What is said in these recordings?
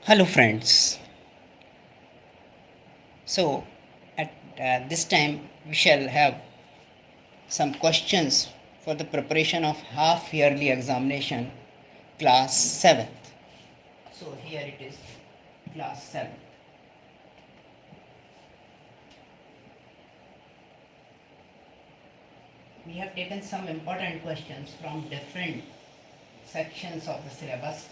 Hello, friends. So, at this time, we shall have some questions for the preparation of half yearly examination, class 7th. So, here it is, class 7th. We have taken some important questions from different sections of the syllabus,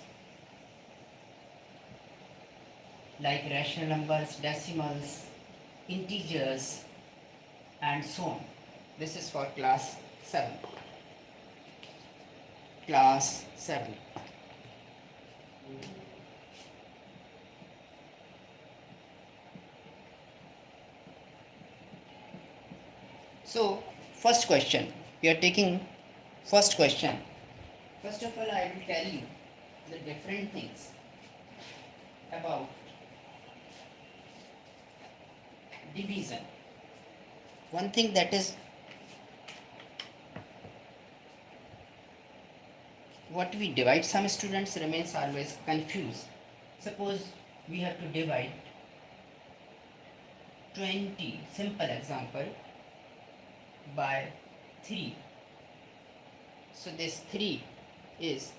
like rational numbers, decimals, integers, and so on. This is for class 7. Class 7. So, first question. We are taking first question. First of all, I will tell you the different things about division. One thing that is what we divide, some students remains always confused. Suppose we have to divide 20, simple example, by 3. So this 3 is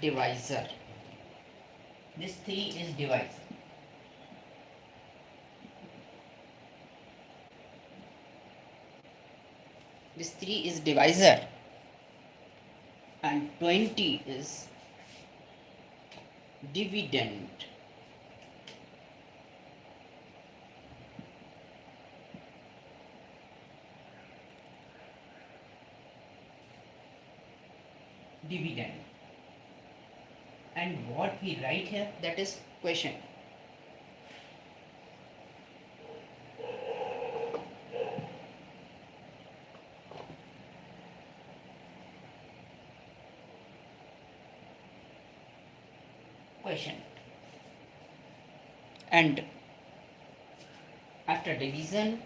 divisor. This 3 is divisor. This 3 is divisor and 20 is dividend. Dividend. And what we write here, that is question. Question. And after division,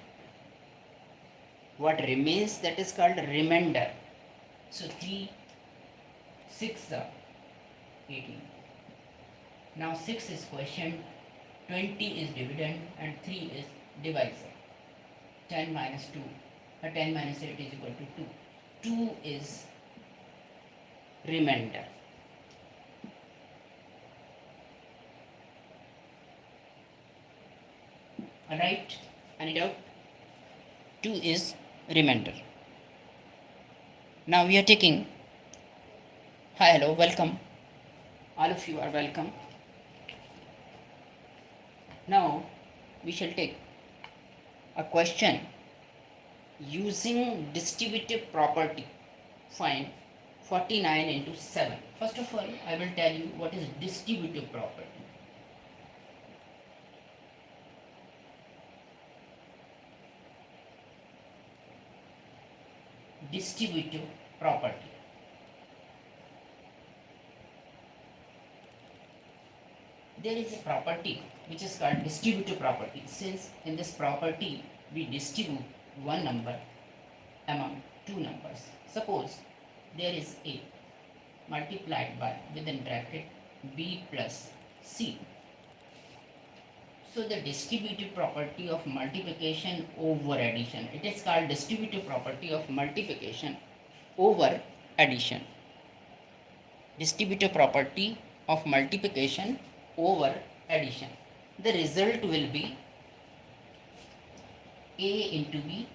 what remains, that is called remainder. So 3, 6 are 18. Now 6 is question, 20 is dividend, and 3 is divisor. 10 minus 2, 10 minus 8 is equal to 2. 2 is remainder. Alright, any doubt? 2 is remainder. Now we are taking, hi, hello, welcome. All of you are welcome. Now we shall take a question using distributive property. Find 49 into 7. First of all, I will tell you what is distributive property. Distributive property. There is a property which is called distributive property. Since in this property we distribute one number among two numbers. Suppose there is a multiplied by within bracket b plus c. So the distributive property of multiplication over addition, it is called distributive property of multiplication over addition. Distributive property of multiplication over addition. The result will be a into b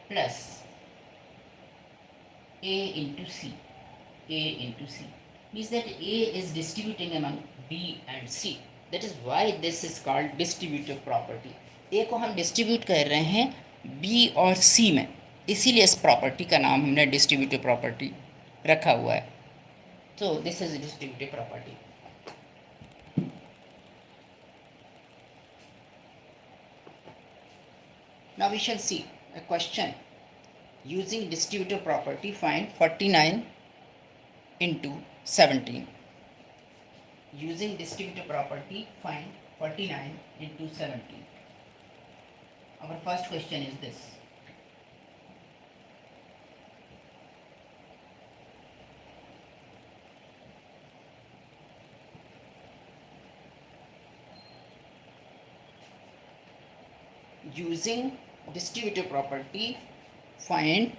plus a into c. Means that a is distributing among b and c. That is why this is called distributive property. a को हम distribute कर रहे हैं b और c में, इसीलिए इस property का नाम हमने डिस्ट्रीब्यूटिव प्रॉपर्टी रखा हुआ है. So this is distributive property. Now we shall see a question using distributive property. Find 49 into 17. Using distributive property, find 49 into 17. Our first question is this. using distributive property find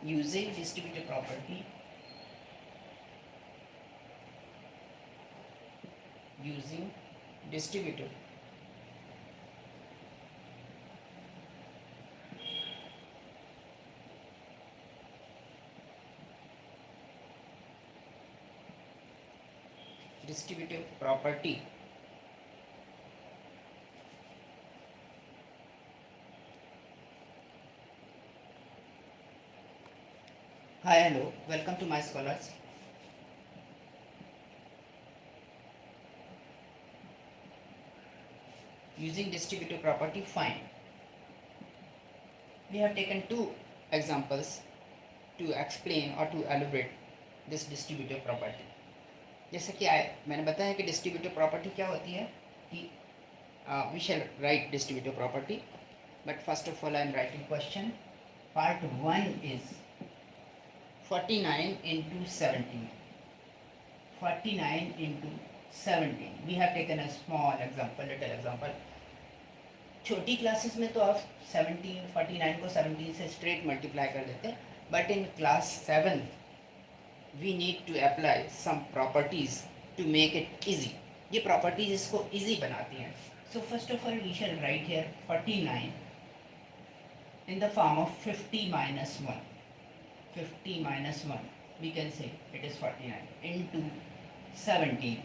using distributive property using distributive property Hi, hello, welcome to my scholars. Using distributive property find. We have taken two examples to explain or to elaborate this distributive property. जैसे कि मैंने बताया कि distributive property क्या होती है कि we shall write distributive property, but first of all I am writing question. Part 1 is 49 into 17. 49 into 17. We have taken a small example, little example. छोटी क्लासेस में तो आप 49 को 17 से स्ट्रेट मल्टीप्लाई कर देते हैं, but in class 7 we need to apply some properties to make it easy. ये प्रॉपर्टीज इसको इजी बनाती हैं. So first of all we shall write here 49 in the form of 50 minus 1. 50 minus 1, we can say it is 49 into 17,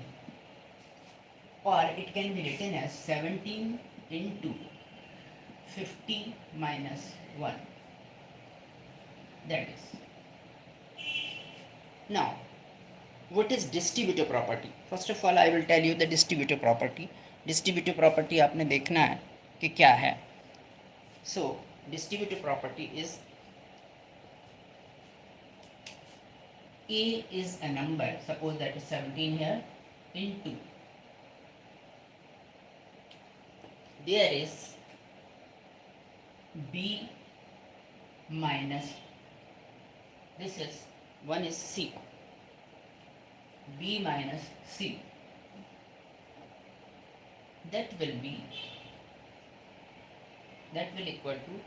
or it can be written as 17 into 50 minus 1. That is. Now, what is distributive property? First of all, I will tell you the distributive property. Distributive property आपने देखना है कि क्या है. So, distributive property is A is a number, suppose that is 17 here, into there is B minus, this is one is C, B minus C, that will equal to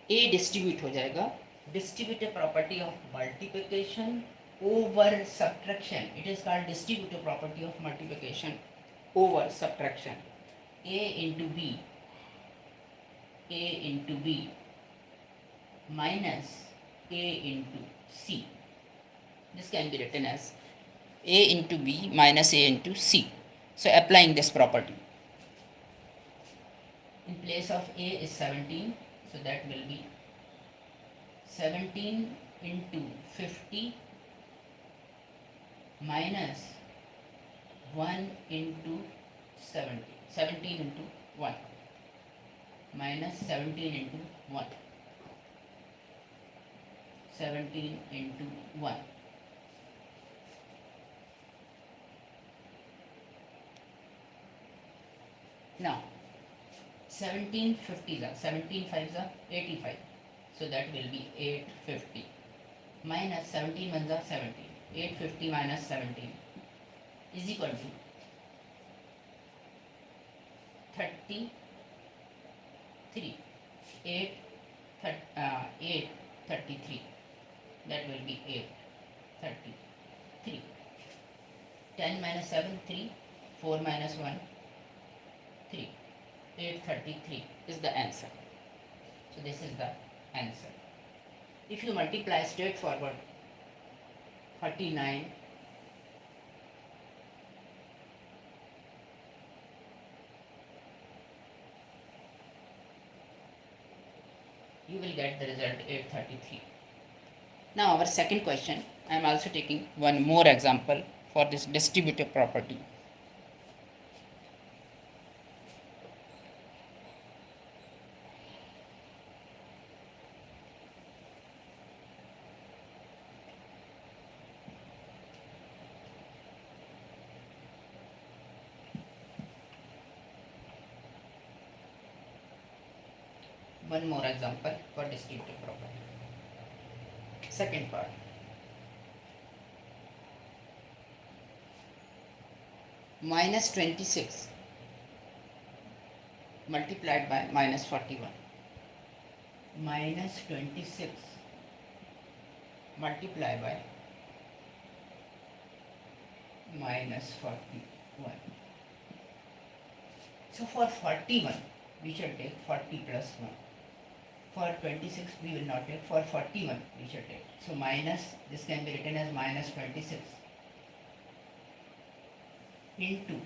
A distribute हो जाएगा. Distributive property of multiplication over subtraction. It is called distributive property of multiplication over subtraction. A into B minus A into C. This can be written as A into B minus A into C. So applying this property. In place of A is 17, so that will be 17 into 50 minus 1 into 17. 17 into 1 minus 17 into 1. 17 into 1. Now 17 50s are 17 5s are 85. So that will be 850 minus 17 ones are 17. 850 minus 17 is equal to 33. 833. That will be 833. 10 minus 7 3. 4 minus 1 3. 833 is the answer. So this is the answer. If you multiply straightforward 49 you will get the result 833. Now our second question, I am also taking one more example for this distributive property. One more example for distributive property. Second part. Minus 26 multiplied by minus 41. Minus 26 multiplied by minus 41. So for 41, we shall take 40 plus 1. For 26, we will not take. For 41, we shall take. So minus, this can be written as minus 26 into,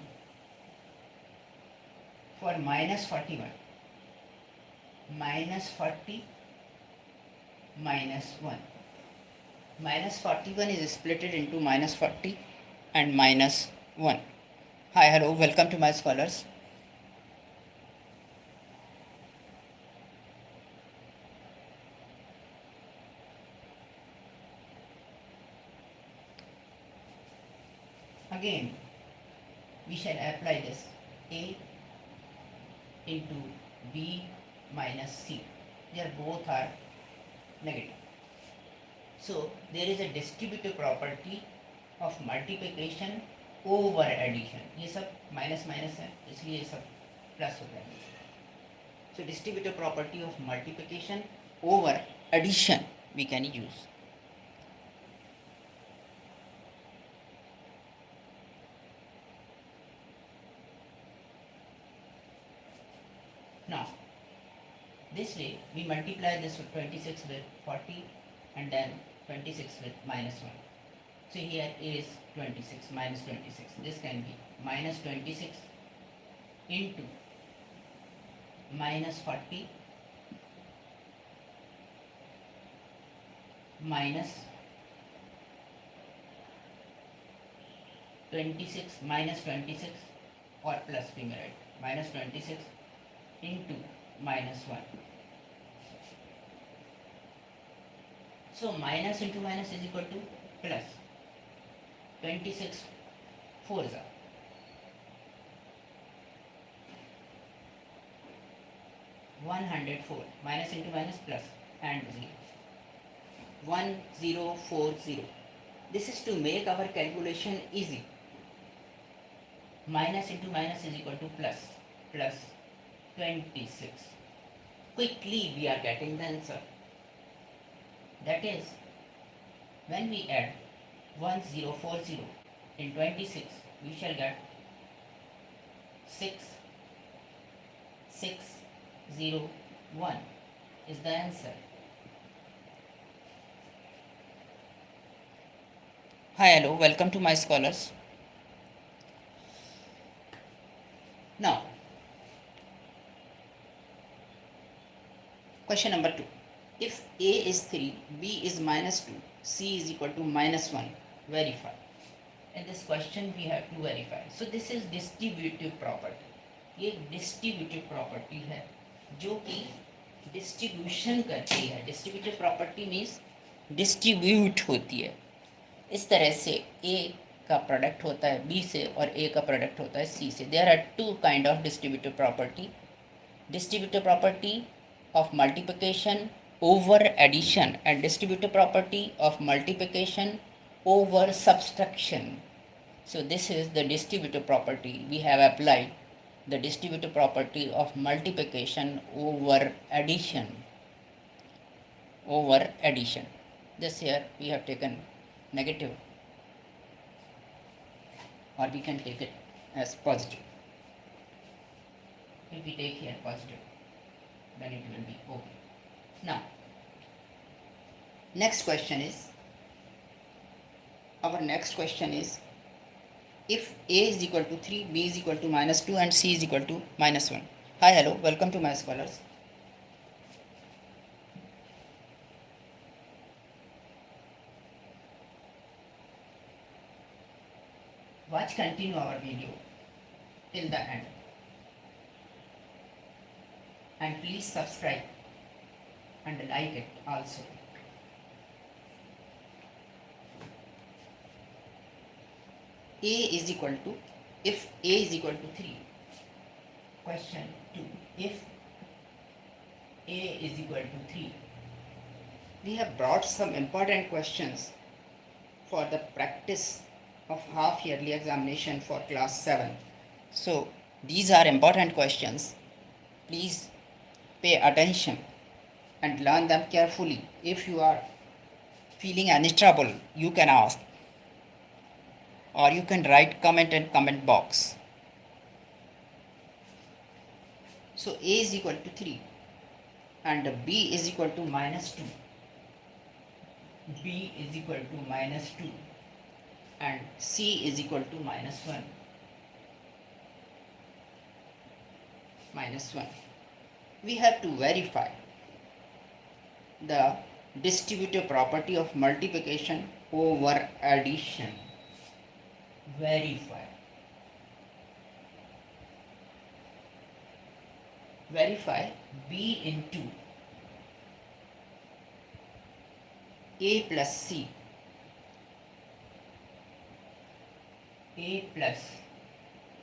for minus 41, minus 40 minus 1. Minus 41 is split into minus 40 and minus 1. Hi, hello, welcome to my scholars. Again, we shall apply this A into B minus C. They are both are negative. So there is a distributive property of multiplication over addition. ये सब minus minus है, इसलिए ये सब plus हो जाएगा. So distributive property of multiplication over addition we can use. Now, this way we multiply this with 26 with 40 and then 26 with minus 1. So here is 26 minus 26. This can be minus 26 into minus 40 minus 26 minus 26 or plus we may write minus 26 into minus 1. So minus into minus is equal to plus. 26 4s are 104. Minus into minus plus and 0. 1040. This is to make our calculation easy. Minus into minus is equal to plus. Plus 26. Quickly we are getting the answer. That is, when we add 1040 in 26, we shall get 6601 is the answer. Hi, hello, welcome to my scholars. Now, question number 2. If A is 3, B is minus 2, C is equal to minus 1, verify. In this question we have to verify. So this is distributive property. ये distributive property है जो कि distribution करती है. Distributive property means distribute होती है. इस तरह से A का प्रोडक्ट होता है B से और A का प्रोडक्ट होता है C से. There are two kind of distributive property. Distributive property of multiplication over addition and distributive property of multiplication over subtraction. So this is the distributive property. We have applied the distributive property of multiplication over addition. Over addition. This here we have taken negative, or we can take it as positive. If we take here positive, then it will be okay. Now, our next question is, if A is equal to 3, B is equal to minus 2 and C is equal to minus 1. Hi, hello, welcome to my scholars. Watch continue our video till the end. And please subscribe and like it also. A is equal to, if A is equal to 3, question 2, if A is equal to 3, we have brought some important questions for the practice of half yearly examination for class 7. So these are important questions. Please pay attention and learn them carefully. If you are feeling any trouble, you can ask, or you can write comment in comment box. So a is equal to 3 and b is equal to minus 2. B is equal to minus 2 and C is equal to minus 1. Minus 1. We have to verify the distributive property of multiplication over addition. Verify. Verify B into A plus C. A plus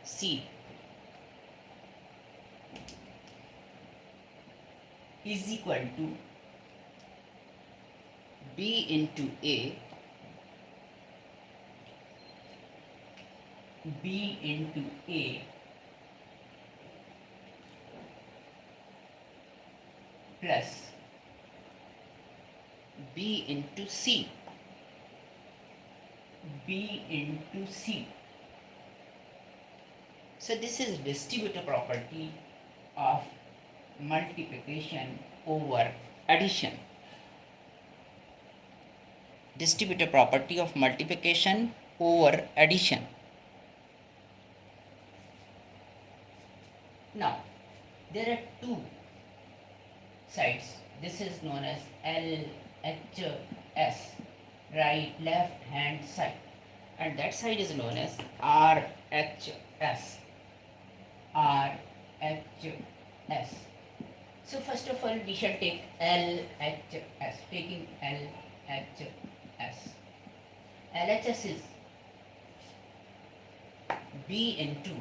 C is equal to B into A, B into A plus B into C, B into C. So this is distributive property of multiplication over addition. Distributive property of multiplication over addition. Now, there are two sides. This is known as LHS, right, left hand side, and that side is known as RHS. RHS. So first of all, we shall take LHS. Taking LHS. LHS is B into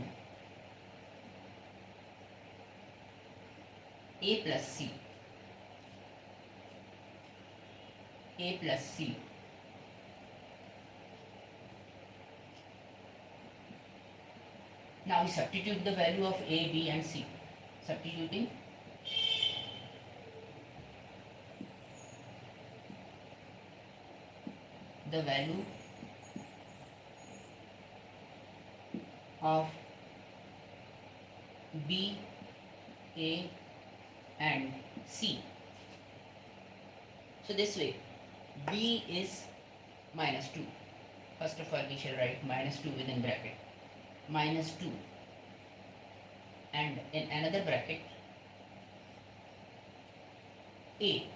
A plus C. A plus C now we substitute the value of A, B and C. Substituting the value of B, A and C. So this way B is minus 2. First of all, we shall write minus 2 within bracket. Minus 2, and in another bracket A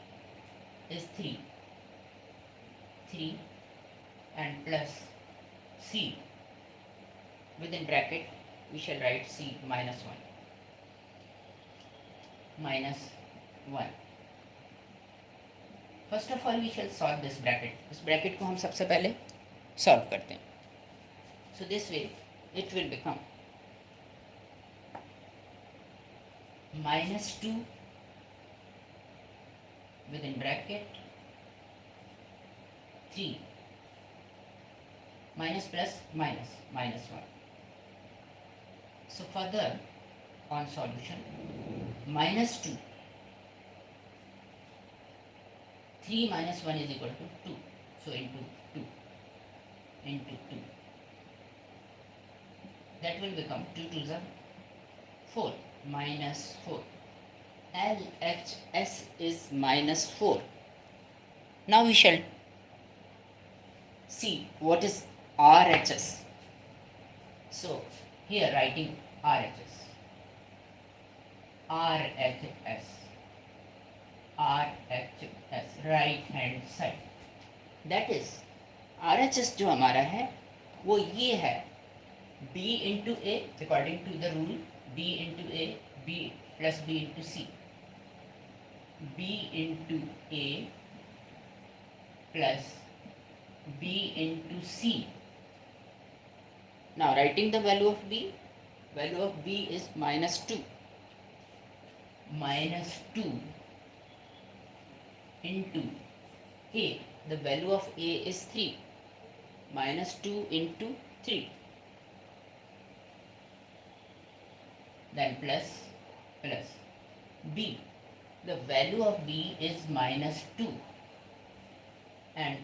is 3 and plus C. Within bracket we shall write C minus 1. First of all, we shall solve this bracket. इस bracket को हम सबसे पहले solve करते हैं. So this way it will become minus 2 within bracket 3 minus plus minus 1. So further on solution, minus 2, 3 minus 1 is equal to 2. So into 2. That will become 2 to the 4, minus 4. LHS is minus 4. Now we shall see what is RHS. So here writing RHS, right hand side. That is RHS जो हमारा है वो ये है B into A according to the rule, B into A, B plus B into C. B into A plus B into C. Now writing the value of B is minus 2. Minus 2 into A. The value of A is 3. Minus 2 into 3. Then plus. b. The value of b is minus 2, and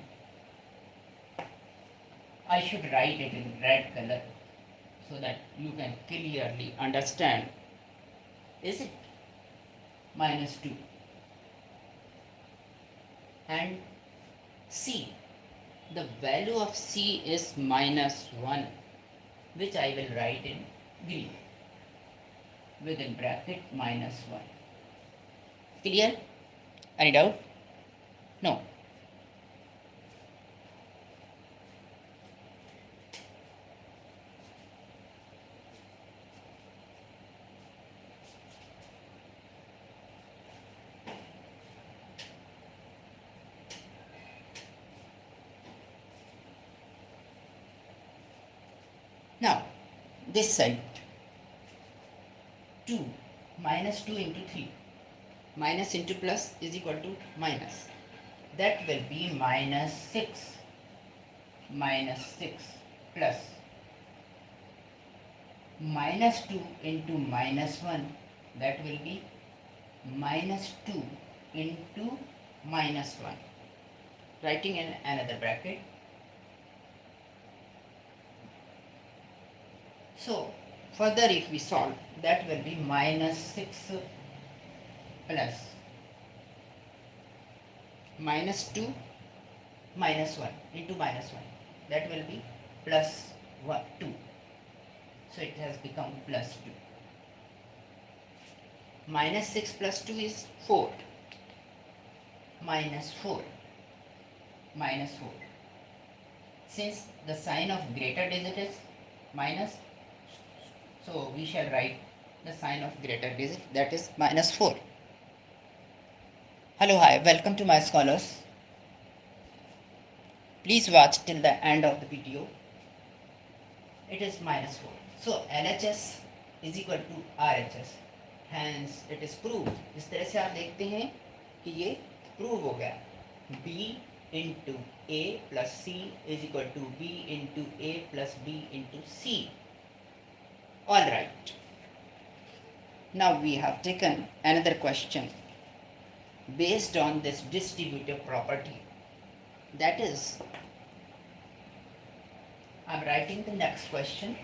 I should write it in red color so that you can clearly understand. Is it minus 2? And c, the value of c is minus 1, which I will write in green within bracket minus 1. Clear? Any doubt? No. Now, this side, 2 minus 2 into 3, minus into plus is equal to minus. That will be minus 6 plus minus 2 into minus 1, that will be minus 2 into minus 1. Writing in another bracket. So, further if we solve, that will be minus 6 plus minus 2 minus 1 into minus 1. That will be plus 2. So, it has become plus 2. Minus 6 plus 2 is 4. Minus 4. Minus 4. Since the sign of greater digit is minus, so we shall write the sign of greater digit, that is minus 4. Hello, hi, welcome to my scholars. Please watch till the end of the video. It is minus 4. So LHS is equal to RHS. Hence it is proved. इस तरह से आप देखते हैं कि ये prove हो गया. B into A plus C is equal to B into A plus B into C. All right. Now we have taken another question based on this distributive property. That is, I'm writing the next question.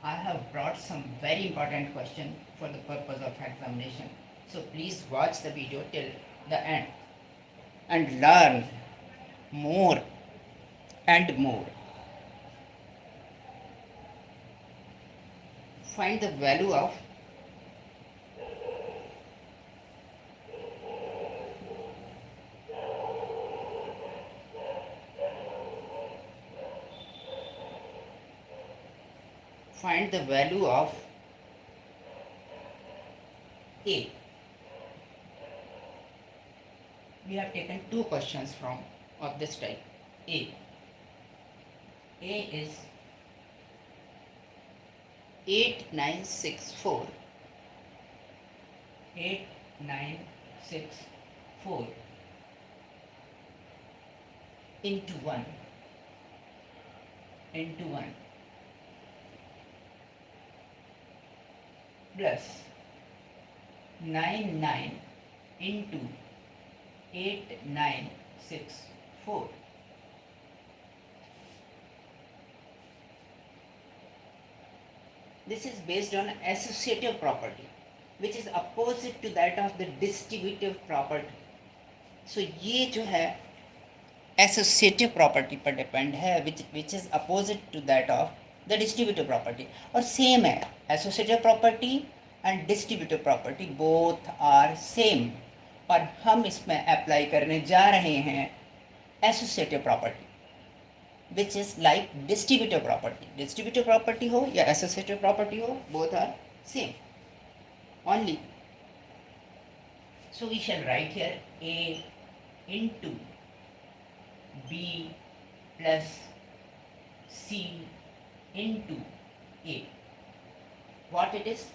I have brought some very important question for the purpose of examination. So please watch the video till the end and learn more and more. Find the value of A. We have taken two questions from of this type. A is 8964 into 1 plus 99 into 8964. This is based on associative property, which is opposite to that of the distributive property. So ये जो है associative property पर depend है, which is opposite to that of the distributive property. और same है, associative property and distributive property both are same. और हम इसमें apply करने जा रहे हैं associative property, which is like distributive property. Distributive property हो या associative property हो, both are same only. So we shall write here A into B plus C into A. What it is?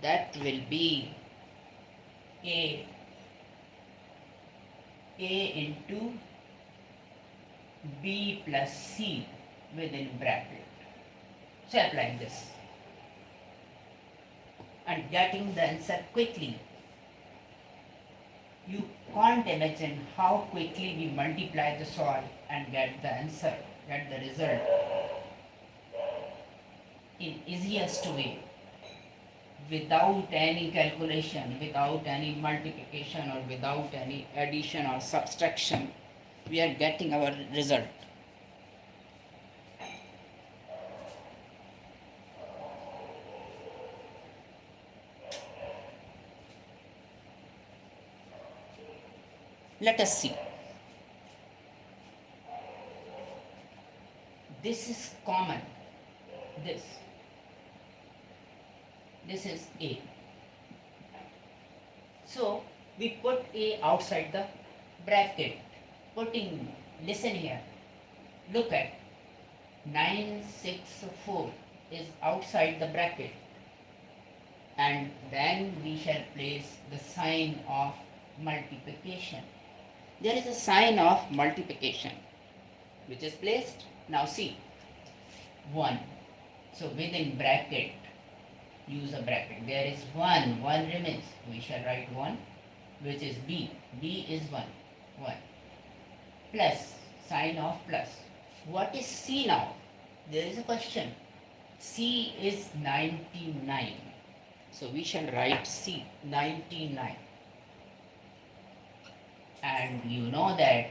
That will be A into B plus C within bracket. So applying this and getting the answer quickly. You can't imagine how quickly we multiply the solve and get the answer, get the result in easiest way, without any calculation, without any multiplication or without any addition or subtraction. We are getting our result. Let us see. This is common. This is A. So we put A outside the bracket. Listen here. Look at 964 is outside the bracket. And then we shall place the sign of multiplication. There is a sign of multiplication which is placed. Now see, 1. So within bracket, use a bracket. There is 1 remains. We shall write 1, which is B. B is 1. Plus, sign of plus. What is C now? There is a question. C is 99. So we shall write C, 99. And you know that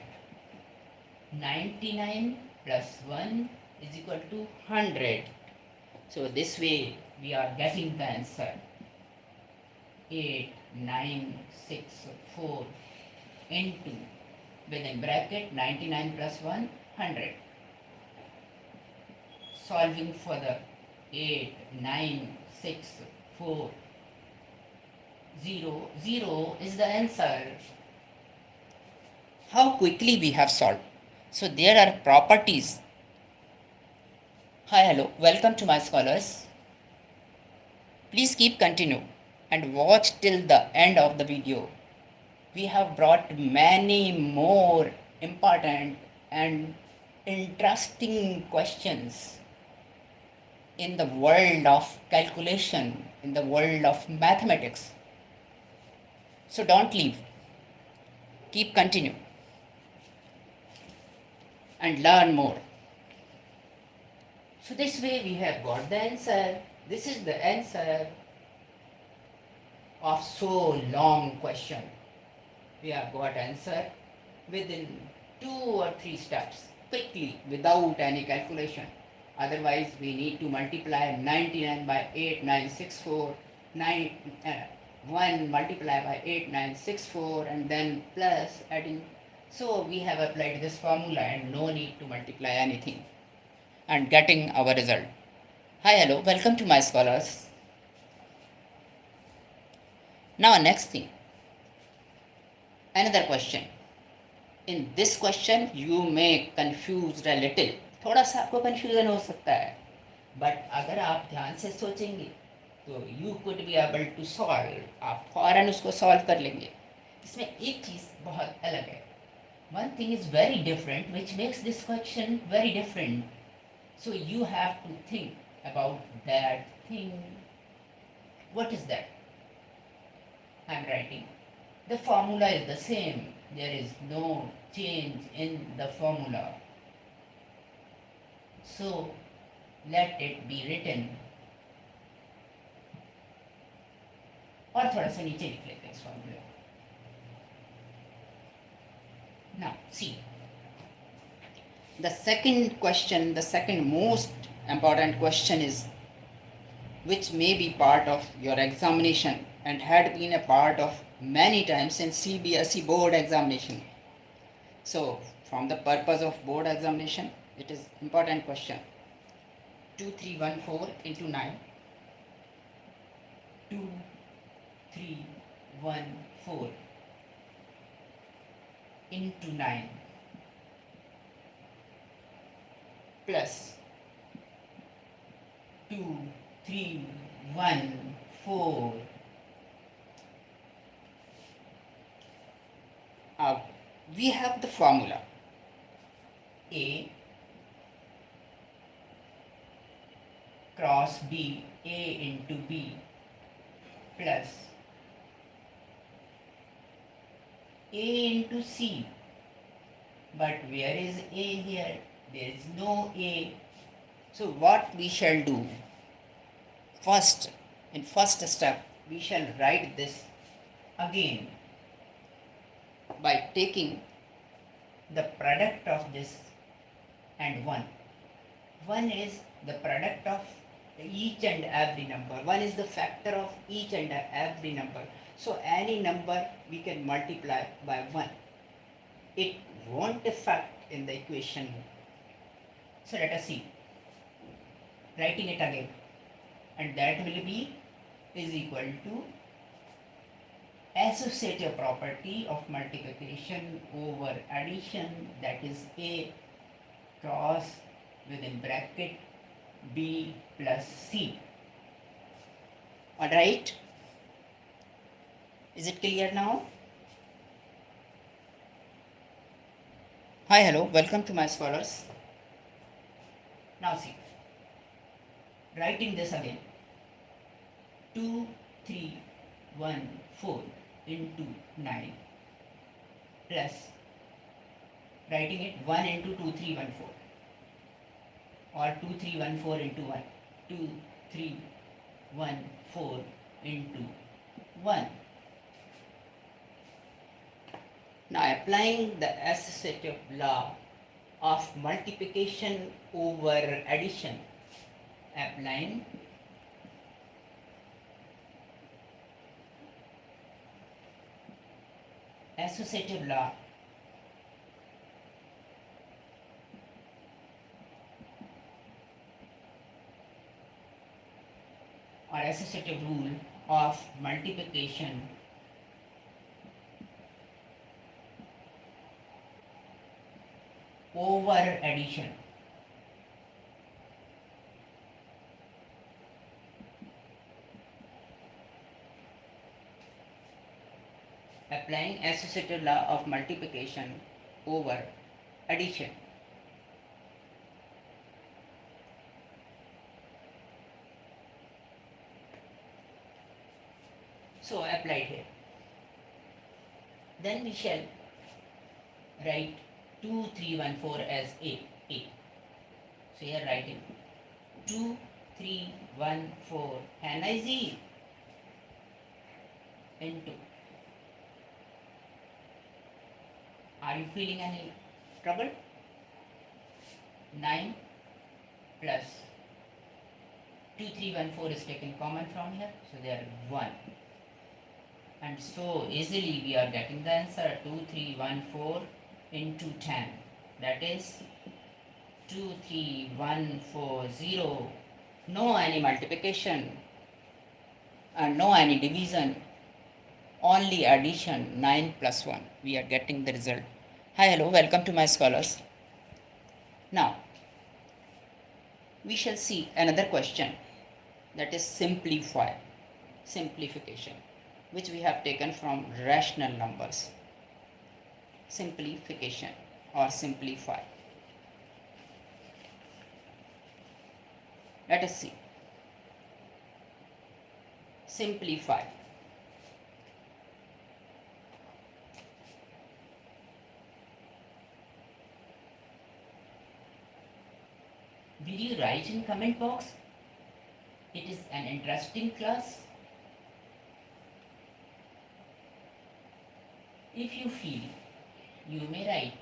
99 plus 1 is equal to 100. So this way we are getting the answer. 8964 into, within bracket, 99 plus 1, 100. Solving for the 8964, 0, 0 is the answer. How quickly we have solved. So there are properties. Hi, hello, welcome to my scholars. Please keep continue and watch till the end of the video. We have brought many more important and interesting questions in the world of calculation, in the world of mathematics. So don't leave. Keep continue and learn more. So this way we have got the answer. This is the answer of so long question. We have got answer within 2 or 3 steps, quickly, without any calculation. Otherwise we need to multiply 99 by 8964, 1 multiply by 8964 and then plus adding. So we have applied this formula and no need to multiply anything and getting our result. Hi, hello, welcome to my scholars. Now next thing, another question. In this question you may confused a little. थोड़ा सा आपको confusion हो सकता है, but अगर आप ध्यान से सोचेंगे तो you could be able to solve. आप फौरन उसको solve कर लेंगे. इसमें एक चीज़ बहुत अलग है. One thing is very different which makes this question very different. So you have to think about that thing. What is that? I am writing. The formula is the same. There is no change in the formula. So let it be written. और थोड़ा सा नीचे लिख लेते हैं इस formula. Now see. The second question, the second most important question is, which may be part of your examination and had been a part of many times in CBSE board examination. So from the purpose of board examination, it is important question. 2314 into 9. 2314 into 9 plus 2314. We have the formula. A cross B, A into B plus A into C. But where is A here? There is no A. So what we shall do? First, in first step, we shall write this again by taking the product of this and 1. 1 is the product of each and every number. 1 is the factor of each and every number. So any number we can multiply by 1. It won't affect in the equation. So let us see. Writing it again. And that will be is equal to associative property of multiplication over addition, that is A cross within bracket B plus C. Alright? Is it clear now? Hi, hello, welcome to my scholars. Now see, writing this again. 2, 3, 1, 4 into 9 plus writing it 1 into 2, 3, 1, 4 or 2, 3, 1, 4 into 1. 2, 3, 1, 4 into 1. Now applying the associative law of multiplication over addition. Applying associative law or associative rule of multiplication over addition. Applying associative law of multiplication over addition. So applied here. Then we shall write 2, 3, 1, 4 as A. So here writing 2, 3, 1, 4 NIZ into. Are you feeling any trouble? 9 plus 2, 3, 1, 4 is taken common from here. So there 1. And so easily we are getting the answer 2, 3, 1, 4 into 10. That is 2, 3, 1, 4, 0. No any multiplication and no any division. Only addition 9 plus 1. We are getting the result. Hi, hello, welcome to my scholars. Now, we shall see another question, that is simplification, which we have taken from rational numbers. Simplification or simplify. Let us see. Simplify. Will you write in comment box? It is an interesting class. If you feel, you may write.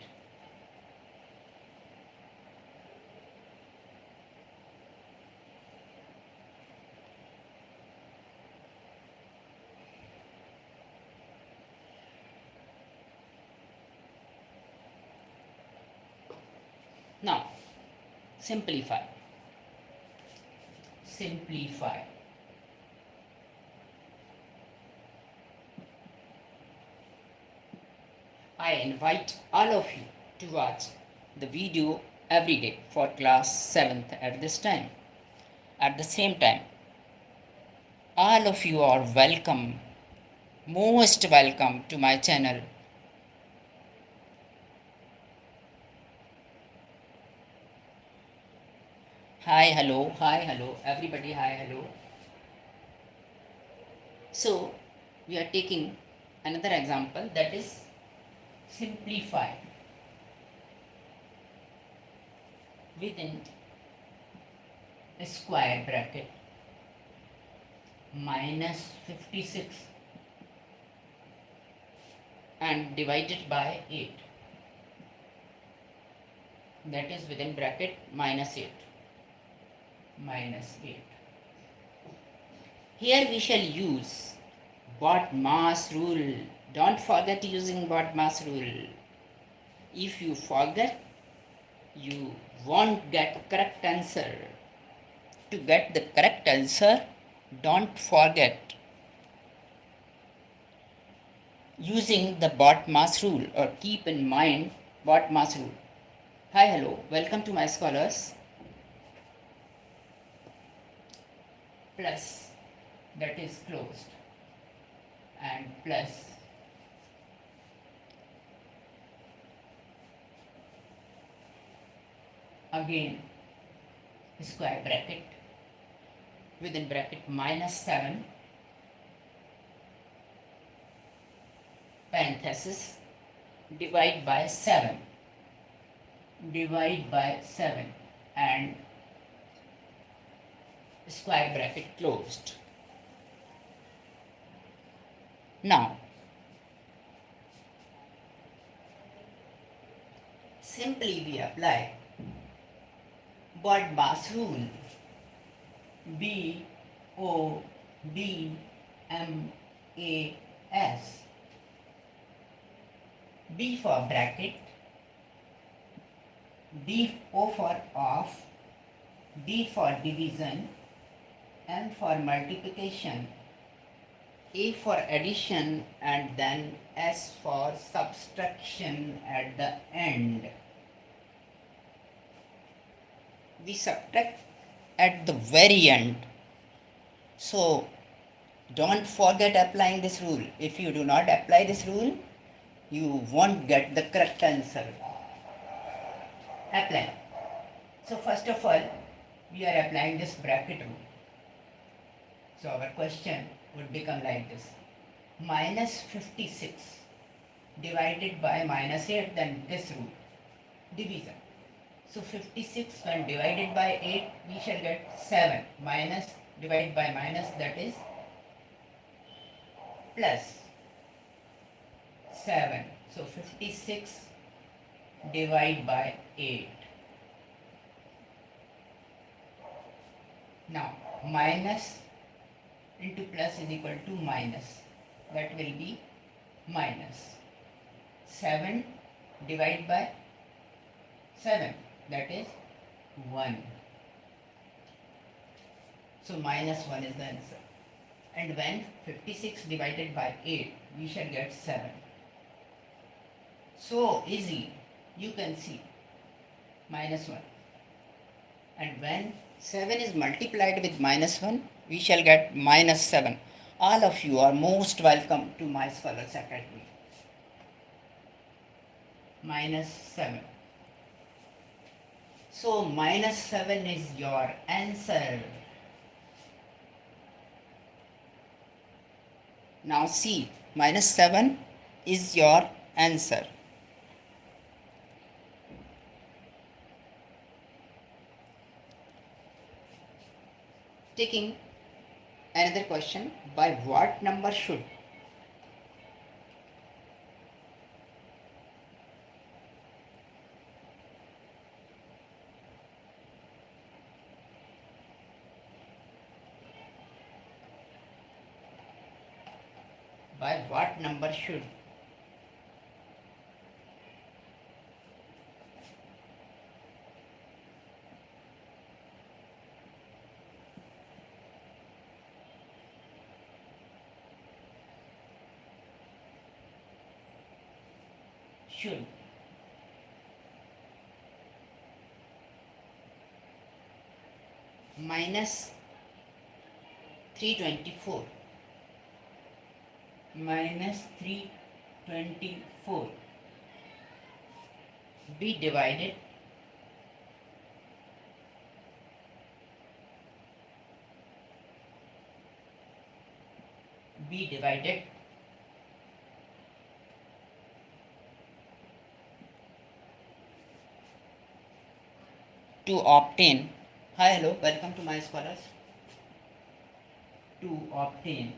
Now, simplify. Simplify. I invite all of you to watch the video every day for class 7th at this time. At the same time, all of you are welcome, most welcome to my channel. Hi, hello, everybody, hi, hello. So, we are taking another example, that is simplify within a square bracket minus 56 and divided by 8, that is within bracket minus 8. Here we shall use BODMAS rule. Don't forget using BODMAS rule. If you forget, you won't get correct answer. To get the correct answer, don't forget using the BODMAS rule, or keep in mind BODMAS rule. Hi, hello, welcome to my scholars. Plus, that is closed, and plus again square bracket within bracket minus 7 parenthesis divide by 7 and square bracket closed. Now simply we apply BODMAS rule. BODMAS. B for bracket, O for off, D for division, M for multiplication, A for addition, and then S for subtraction at the end. We subtract at the very end. So don't forget applying this rule. If you do not apply this rule, you won't get the correct answer. Apply. So first of all, we are applying this bracket rule. So our question would become like this: minus 56 divided by minus 8, then this rule, division. So 56 when divided by 8, we shall get 7. Minus divided by minus, that is plus 7. So 56 divide by 8. Now minus into plus is equal to minus. That will be minus 7 divided by 7, that is 1. So minus 1 is the answer. And when 56 divided by 8, we shall get 7. So easy, you can see minus 1. And when 7 is multiplied with minus 1, we shall get minus 7. All of you are most welcome to my Scholars Academy. Minus 7. So minus 7 is your answer. Now see, minus 7 is your answer. Taking another question, by what number should by what number should minus 324 be divided be divided to obtain, hi hello welcome to my scholars, to obtain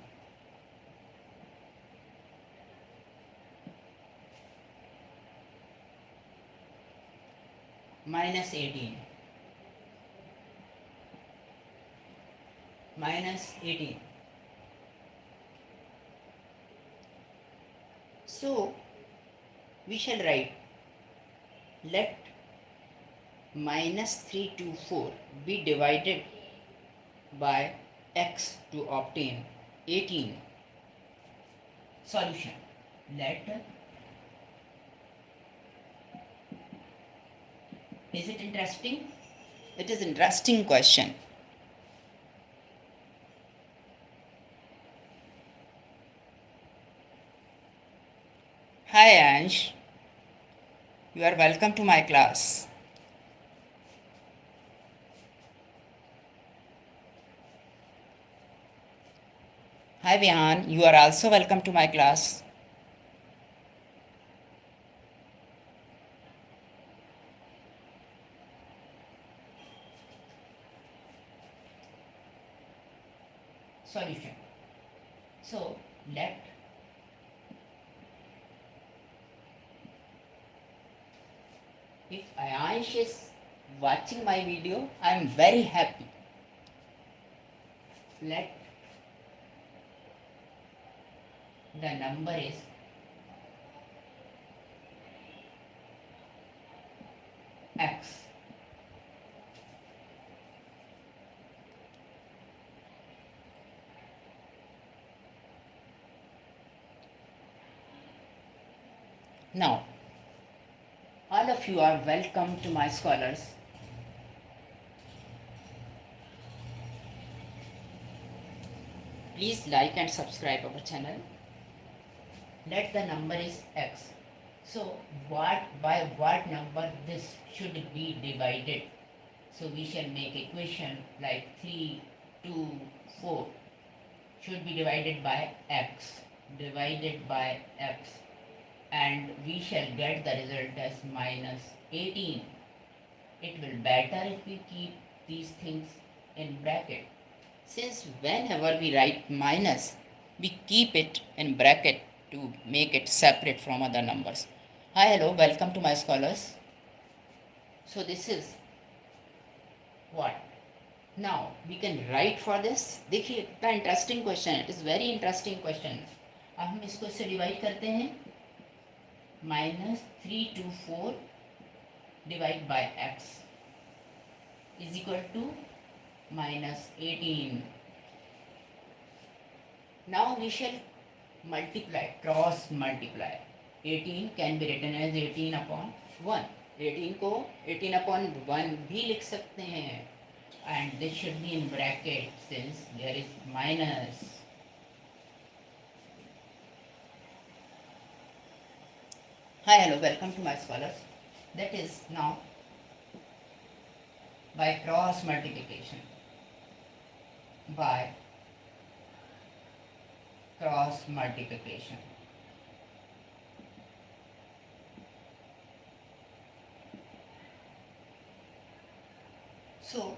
minus 18, minus 18. So we shall write, let minus 3 to 4 be divided by x to obtain 18. Solution. Let, is it interesting? It is interesting question. Hi Ansh, you are welcome to my class. Hi Vihan, you are also welcome to my class. Solution. So let if Ayansh is watching my video, I am very happy. Let the number is x. Now, all of you are welcome to my scholars. Please like and subscribe our channel. Let the number is x. So by what number this should be divided? So we shall make equation like 3, 2, 4 should be divided by x, divided by x, and we shall get the result as minus 18. It will better if we keep these things in bracket. Since whenever we write minus, we keep it in bracket to make it separate from other numbers. Hi, hello, welcome to my scholars. So this is what? Now we can write for this. देखिए कितना interesting question है, it is very interesting question. अब हम इसको इससे divide करते हैं. Minus 3 to 4 divide by x is equal to minus 18. Now we shall multiply, cross multiply. 18 can be written as 18 upon 1. 18 को 18 upon 1 भी लिख सकते हैं. And this should be in bracket since there is minus. Hi, hello, welcome to my scholars. That is now by cross multiplication. By cross multiplication. So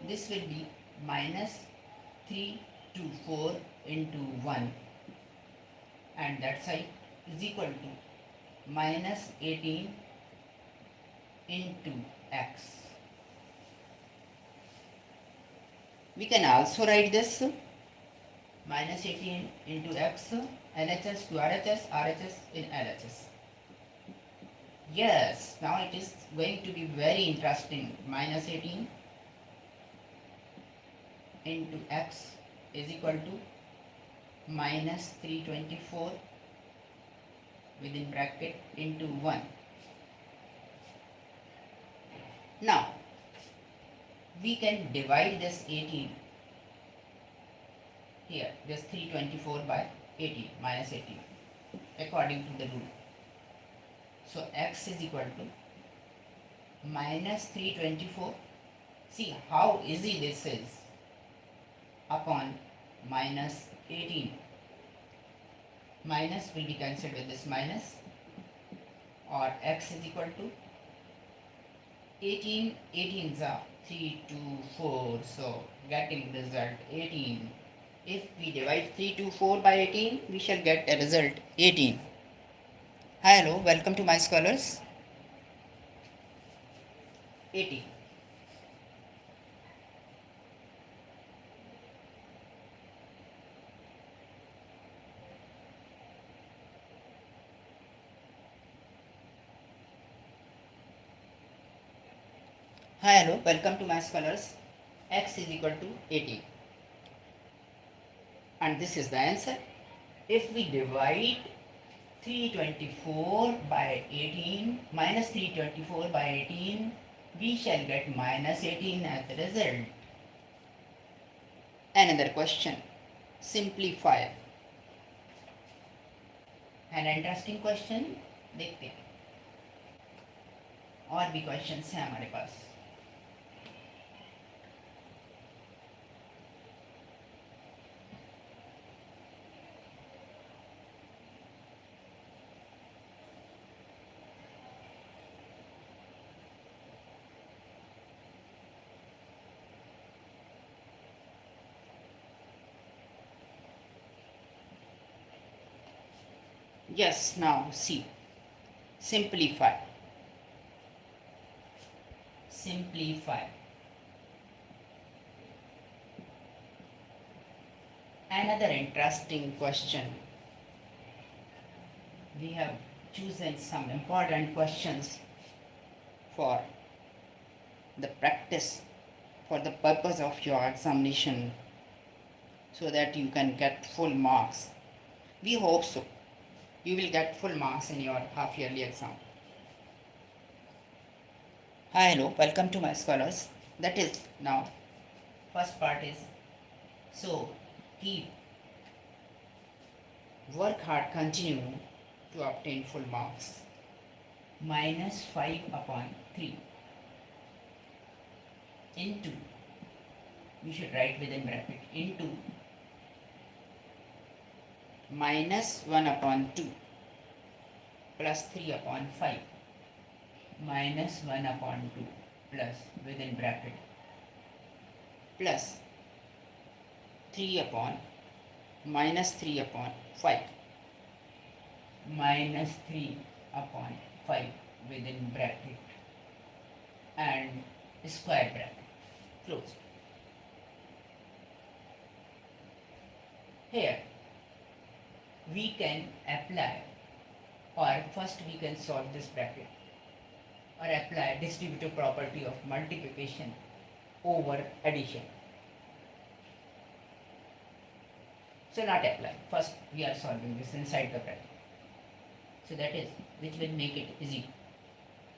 this will be minus 3 to 4 into 1, and that side is equal to minus 18 into x. We can also write this minus 18 into x, LHS to RHS, RHS in LHS. Yes, now it is going to be very interesting. Minus 18 into x is equal to minus 324 within bracket into 1. Now we can divide this 18 here, this 324 by 18, minus 18, according to the rule. So x is equal to minus 324. See how easy this is, upon minus 18. minus will be cancelled with this minus, or x is equal to 18. 18 is 3, 2, 4. So getting result 18. If we divide 3 to 4 by 18, we shall get a result 18. Hi, hello, welcome to my scholars. 18. Hi, hello, welcome to my scholars. X is equal to 18. And this is the answer. If we divide 324 by 18 minus 324 by 18, we shall get minus 18 as the result. Another question. Simplify. An interesting question देखते हैं, और भी questions हैं हमारे पास. Yes, now see. Simplify. Simplify. Another interesting question. We have chosen some important questions for the practice, for the purpose of your examination, so that you can get full marks. We hope so. You will get full marks in your half yearly exam. Hi, hello, welcome to my scholars. That is, now first part is, so keep, work hard, continue to obtain full marks. Minus 5 upon 3 into, we should write within bracket, into minus 1 upon 2 plus 3 upon 5 minus 1 upon 2 plus within bracket plus 3 upon minus 3 upon 5 minus 3 upon 5 within bracket and square bracket close. Here we can apply, or first we can solve this bracket, or apply distributive property of multiplication over addition. So not apply. First we are solving this inside the bracket. So that is, which will make it easy.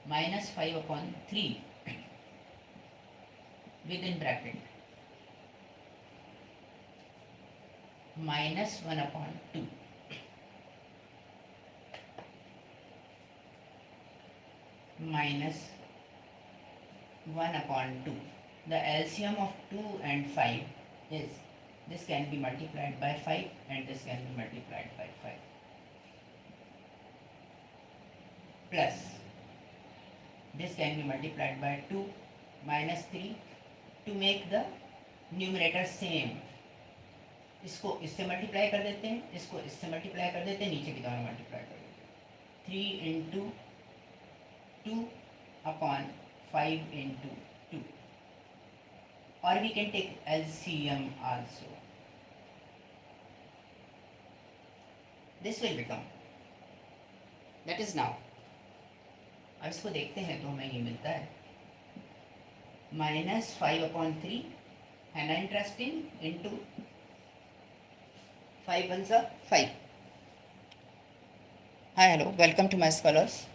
Minus 5 upon 3 within bracket minus 1 upon 2 minus 1 upon 2. The LCM of 2 and 5 is, this can be multiplied by 5 and this can be multiplied by 5, plus this can be multiplied by 2 minus 3 to make the numerator same. इसको इससे multiply कर देते हैं, इसको इससे multiply कर देते हैं, नीचे की दोनों मल्टीप्लाई कर देते हैं. 3 into 2 upon 5 into 2, or we can take LCM also. This will become, that is now. अब इसको देखते हैं तो हमें ये मिलता है minus 5 upon 3 and interesting into 5 ones are 5. Hi, hello, welcome to my scholars.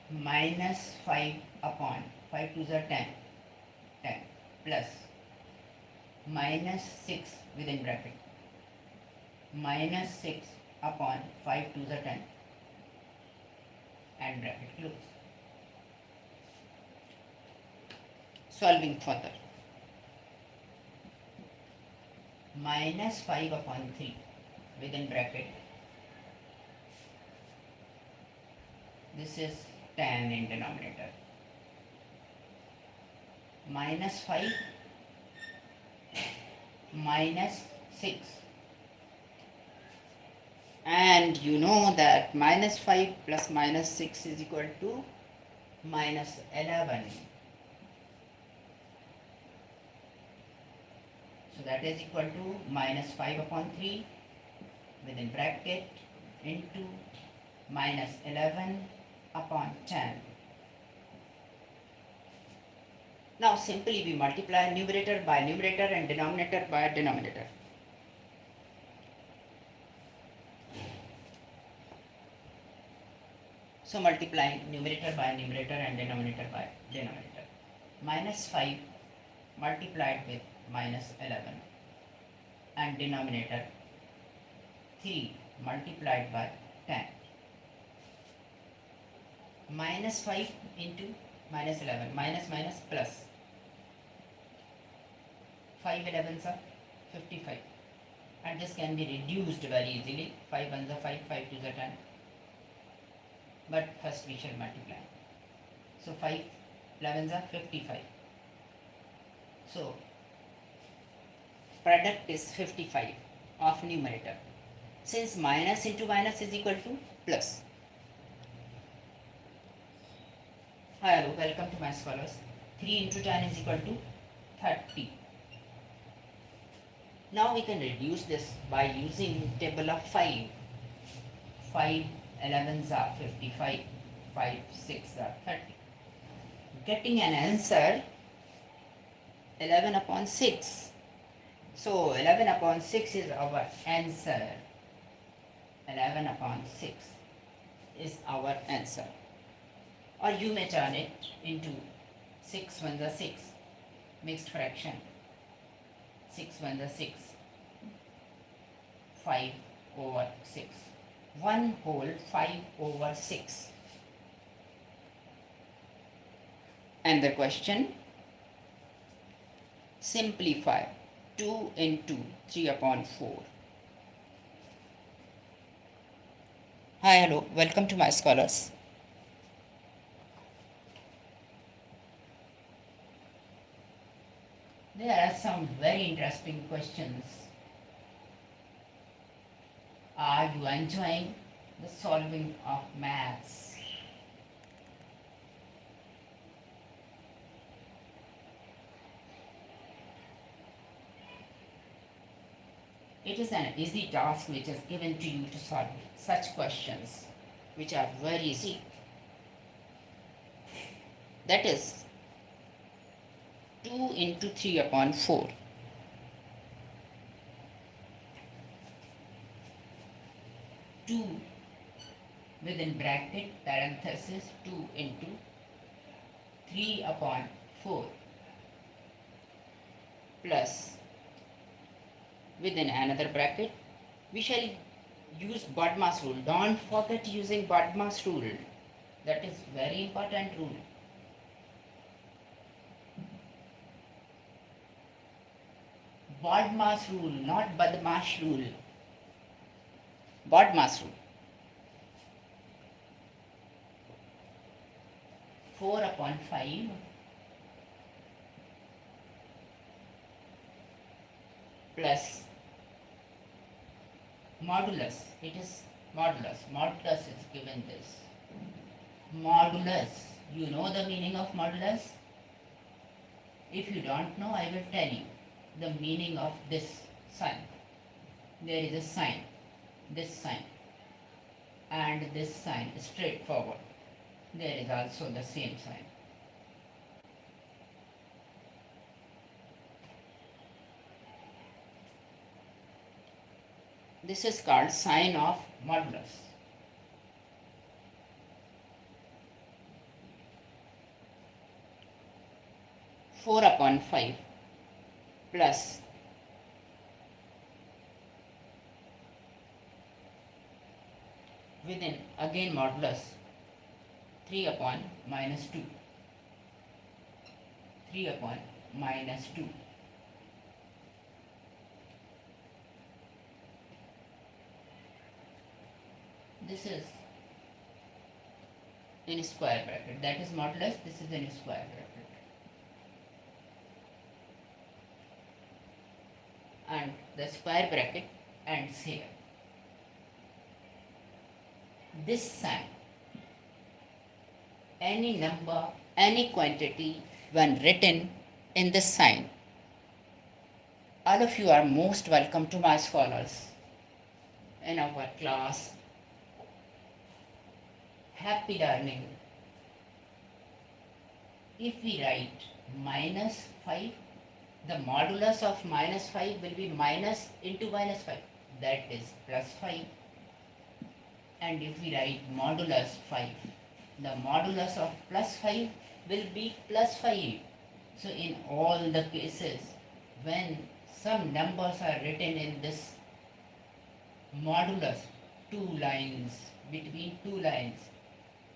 Minus 5 upon 5 2s are 10, 10 plus minus 6 within bracket minus 6 upon 5 2s are 10 and bracket close. Solving further. minus 5 upon 3 within bracket. This is 10 in denominator. Minus 5 minus 6. And you know that minus 5 plus minus 6 is equal to minus 11. So that is equal to minus 5 upon 3 within bracket into minus 11 upon 10. Now simply we multiply numerator by numerator and denominator by denominator. So multiplying numerator by numerator and denominator by denominator. Minus 5 multiplied with minus 11 and denominator 3 multiplied by 10. Minus 5 into minus 11, minus minus plus. 5 11s are 55, and this can be reduced very easily. 5 1s are 5, 5 2s are 10. But first we shall multiply. So 5 11s are 55. So product is 55 of numerator. Since minus into minus is equal to plus. Hello, welcome to my scholars. 3 into 10 is equal to 30. Now we can reduce this by using table of 5. 5 11s are 55, 5 6 are 30. Getting an answer 11 upon 6. So 11 upon 6 is our answer. 11 upon 6 is our answer. Or you may turn it into 6 1s are 6, mixed fraction. 6 1s are 6, 5 over 6. 1 whole 5 over 6. And the question, simplify 2 into 3 upon 4. Hi, hello, welcome to my scholars. There are some very interesting questions. Are you enjoying the solving of maths? It is an easy task which is given to you to solve such questions which are very easy. That is 2 into 3 upon 4. 2 within bracket parenthesis 2 into 3 upon 4 plus within another bracket. We shall use Bodmas rule. Don't forget using Bodmas rule. That is very important rule. Bodmas rule, not Badmash rule. Bodmas rule. 4 upon 5 plus modulus. It is modulus. Modulus is given this. Modulus. You know the meaning of modulus? If you don't know, I will tell you the meaning of this sign. There is a sign, this sign, and this sign is straightforward. There is also the same sign. This is called sign of modulus. Four upon 5 plus within again modulus 3 upon minus 2. 3 upon minus 2 this is in square bracket, that is modulus, this is in square bracket, and the square bracket ends here. This sign, any number, any quantity when written in this sign, all of you are most welcome to my scholars in our class. Happy learning. If we write minus 5, the modulus of minus 5 will be minus into minus 5, that is plus 5. And if we write modulus 5, the modulus of plus 5 will be plus 5. So in all the cases, when some numbers are written in this modulus, between two lines,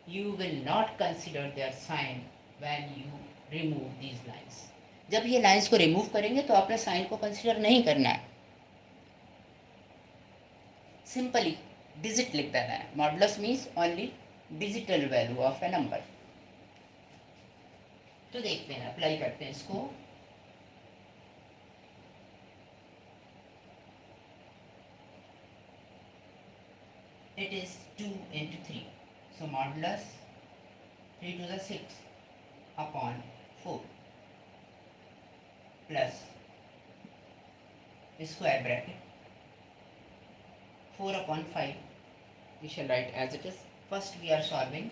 you will not consider their sign when you remove these lines. जब ये lines को remove करेंगे तो आपने sign को consider नहीं करना है, सिंपली डिजिट लिख देना है. Modulus means only digital value of A number. तो देखते हैं, अप्लाई करते हैं इसको. It is 2 into 3. So modulus 3 to the 6 upon 4 plus square bracket 4 upon 5. We shall write as it is. First we are solving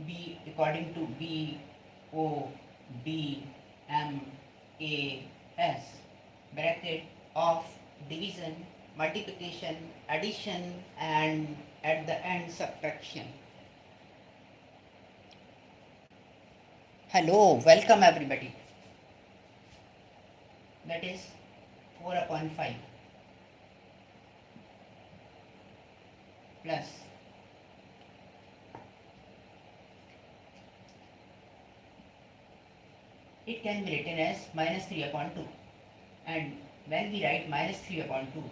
B according to B O D M A S, bracket of division, multiplication, addition, and at the end subtraction. Hello, welcome everybody. That is 4 upon 5 plus it can be written as minus 3 upon 2, and when we write minus 3 upon 2,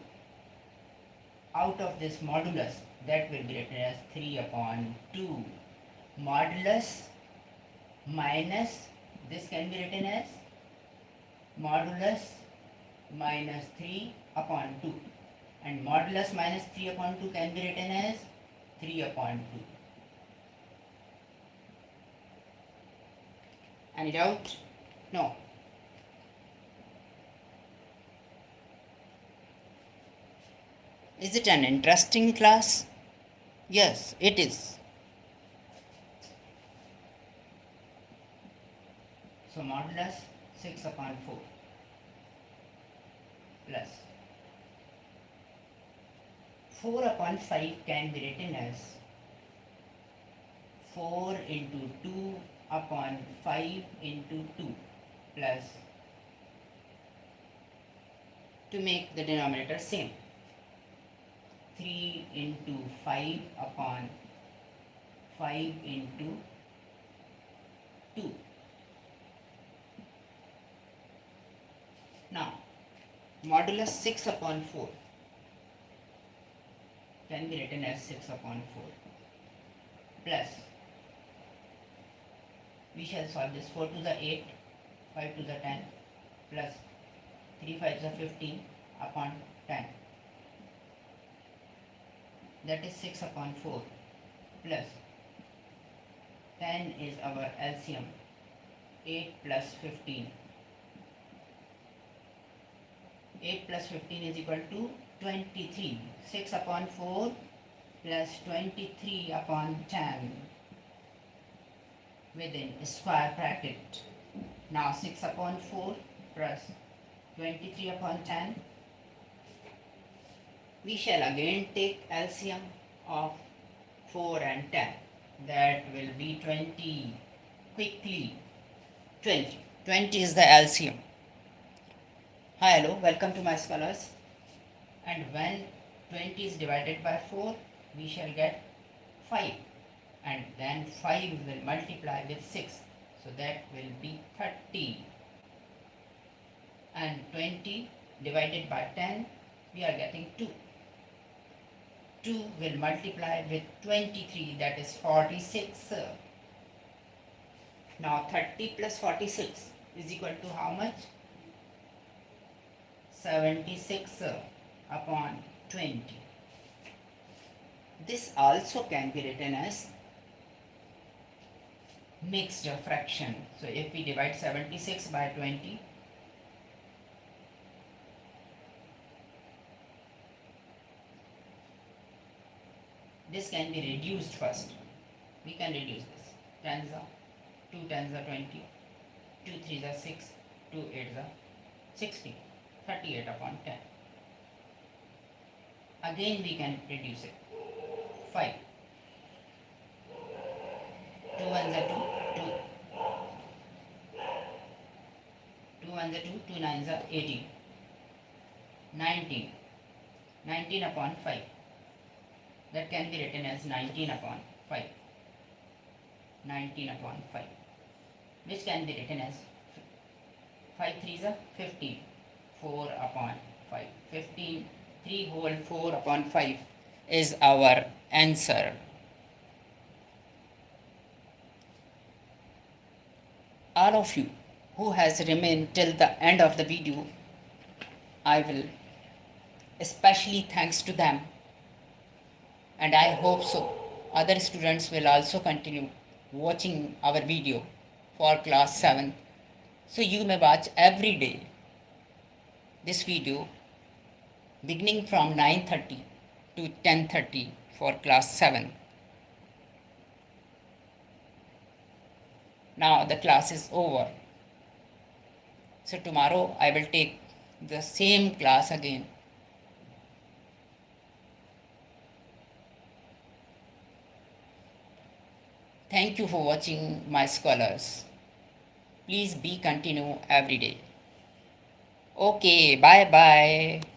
out of this modulus, that will be written as 3 upon 2. Modulus minus, this can be written as modulus minus 3 upon 2, and modulus minus 3 upon 2 can be written as 3 upon 2. Any doubt? No. Is it an interesting class? Yes, it is. So modulus 6 upon 4 plus 4 upon 5 can be written as 4 into 2 upon 5 into 2 plus, to make the denominator same, 3 into 5 upon 5 into 2. Now, modulus 6 upon 4 can be written as 6 upon 4 plus, we shall solve this, 4 to the 8, 5 to the 10 plus 3 5 to the 15 upon 10. That is 6 upon 4 plus 10 is our LCM, 8 plus 15. 8 plus 15 is equal to 23. 6 upon 4 plus 23 upon 10 within square bracket. Now 6 upon 4 plus 23 upon 10. We shall again take LCM of 4 and 10. That will be 20. Quickly, 20. 20 is the LCM. Hi, hello, welcome to my scholars. And when 20 is divided by 4, we shall get 5. And then 5 will multiply with 6. So that will be 30. And 20 divided by 10, we are getting 2. 2 will multiply with 23, that is 46. Now 30 plus 46 is equal to how much? 76 upon 20. This also can be written as mixed fraction. So if we divide 76 by 20, this can be reduced first. We can reduce this. 10s are 2 10s are 20, 2 3s are 6, 2 8s are 60, 38 upon 10. Again we can reduce it. 5. 2 1s are 2, 2 1s are 2, 2 9s are 18, 19, 19 upon 5. That can be written as 19 upon 5. 19 upon 5, which can be written as 5 3s are 15, 4 upon 5. 15, 3 whole 4 upon 5 is our answer. All of you who has remained till the end of the video, I will especially thanks to them, and I hope so other students will also continue watching our video for class 7. So you may watch every day this video beginning from 9:30 to 10:30 for class 7. Now the class is over. So tomorrow I will take the same class again. Thank you for watching my scholars. Please be continue every day. Okay, bye bye.